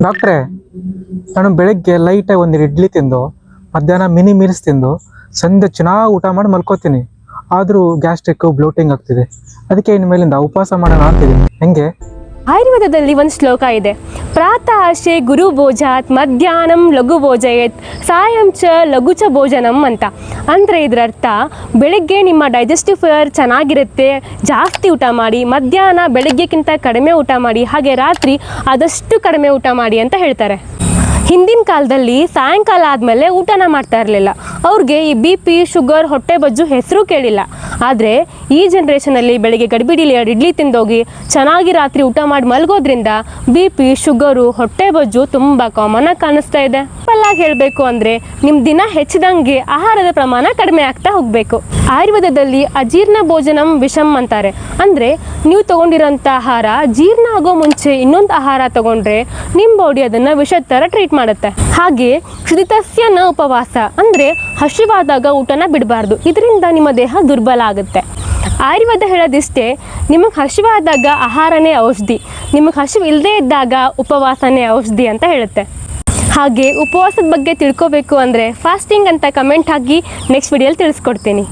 ಡಾಕ್ಟ್ರೇ, ನಾನು ಬೆಳಗ್ಗೆ ಲೈಟಾಗಿ ಒಂದು ಇಡ್ಲಿ ತಿಂದು ಮಧ್ಯಾಹ್ನ ಮಿನಿ ಮೀಲ್ಸ್ ತಿಂದು ಸಂಜೆ ಚೆನ್ನಾಗಿ ಊಟ ಮಾಡಿ ಮಲ್ಕೋತೀನಿ. ಆದರೂ ಗ್ಯಾಸ್ಟ್ರಿಕ್ ಬ್ಲೋಟಿಂಗ್ ಆಗ್ತಿದೆ. ಅದಕ್ಕೆ ಇನ್ಮೇಲಿಂದ ಉಪವಾಸ ಮಾಡೋಣ ಅಂತಿದ್ದೀನಿ. ಹೆಂಗೆ? ಆಯುರ್ವೇದದಲ್ಲಿ ಒಂದು ಶ್ಲೋಕ ಇದೆ, ಪ್ರಾತಃ ಗುರು ಭೋಜಾತ್ ಮಧ್ಯಾಹ್ನಂ ಲಘು ಭೋಜಯೇತ್ ಸಾಯಂ ಚ ಲಘು ಚ ಭೋಜನಂ ಅಂತ. ಅಂದರೆ ಇದರ ಅರ್ಥ ಬೆಳಗ್ಗೆ ನಿಮ್ಮ ಡೈಜೆಸ್ಟಿವ್ ಫೈರ್ ಚೆನ್ನಾಗಿರುತ್ತೆ, ಜಾಸ್ತಿ ಊಟ ಮಾಡಿ, ಮಧ್ಯಾಹ್ನ ಬೆಳಗ್ಗೆಕ್ಕಿಂತ ಕಡಿಮೆ ಊಟ ಮಾಡಿ, ಹಾಗೆ ರಾತ್ರಿ ಆದಷ್ಟು ಕಡಿಮೆ ಊಟ ಮಾಡಿ ಅಂತ ಹೇಳ್ತಾರೆ. ಹಿಂದಿನ ಕಾಲದಲ್ಲಿ ಸಾಯಂಕಾಲ ಆದಮೇಲೆ ಊಟನ ಮಾಡ್ತಾ ಇರಲಿಲ್ಲ. ಅವ್ರಿಗೆ ಈ BP, ಶುಗರ್, ಹೊಟ್ಟೆ ಬಜ್ಜು ಹೆಸರು ಕೇಳಿಲ್ಲ. ಆದರೆ ಈ ಜನ್ರೇಷನಲ್ಲಿ ಬೆಳಗ್ಗೆ ಗಡಿಬಿಡಿಲಿ 2 ಇಡ್ಲಿ ತಿಂದೋಗಿ ಚೆನ್ನಾಗಿ ರಾತ್ರಿ ಊಟ ಮಾಡಿ ಮಲಗೋದ್ರಿಂದ BP, ಶುಗರು, ಹೊಟ್ಟೆ ಬಜ್ಜು ತುಂಬ ಕಾಮನ್ನಾಗಿ ಕಾಣಿಸ್ತಾ ಇದೆ. ಸಿಂಪಲ್ಲಾಗಿ ಹೇಳಬೇಕು ಅಂದರೆ ನಿಮ್ಮ ದಿನ ಹೆಚ್ಚಿದಂಗೆ ಆಹಾರದ ಪ್ರಮಾಣ ಕಡಿಮೆ ಆಗ್ತಾ ಹೋಗಬೇಕು. ಆಯುರ್ವೇದದಲ್ಲಿ ಅಜೀರ್ಣ ಭೋಜನಂ ವಿಷಮ್ ಅಂತಾರೆ. ಅಂದರೆ ನೀವು ತೊಗೊಂಡಿರೋಂಥ ಆಹಾರ ಜೀರ್ಣ ಆಗೋ ಮುಂಚೆ ಇನ್ನೊಂದು ಆಹಾರ ತೊಗೊಂಡ್ರೆ ನಿಮ್ಮ ಬಾಡಿ ಅದನ್ನು ವಿಷದ ಥರ ಟ್ರೀಟ್ ಮಾಡುತ್ತೆ. ಹಾಗೆ ಕ್ಷುದಿತಸ್ಯ ನ ಉಪವಾಸ ಅಂದರೆ ಹಸಿವಾದಾಗ ಊಟನ ಬಿಡಬಾರ್ದು, ಇದರಿಂದ ನಿಮ್ಮ ದೇಹ ದುರ್ಬಲ ಆಗುತ್ತೆ. ಆಯುರ್ವೇದ ಹೇಳೋದಿಷ್ಟೇ, ನಿಮಗೆ ಹಸಿವಾದಾಗ ಆಹಾರನೇ ಔಷಧಿ, ನಿಮಗೆ ಹಸಿವು ಇಲ್ಲದೇ ಇದ್ದಾಗ ಉಪವಾಸನೇ ಔಷಧಿ ಅಂತ ಹೇಳುತ್ತೆ. ಹಾಗೆ ಉಪವಾಸದ ಬಗ್ಗೆ ತಿಳ್ಕೋಬೇಕು ಅಂದರೆ ಫಾಸ್ಟಿಂಗ್ ಅಂತ ಕಮೆಂಟ್ ಹಾಕಿ ನೆಕ್ಸ್ಟ್ ವಿಡಿಯೋಲಿ ತಿಳಿಸ್ಕೊಡ್ತೀನಿ.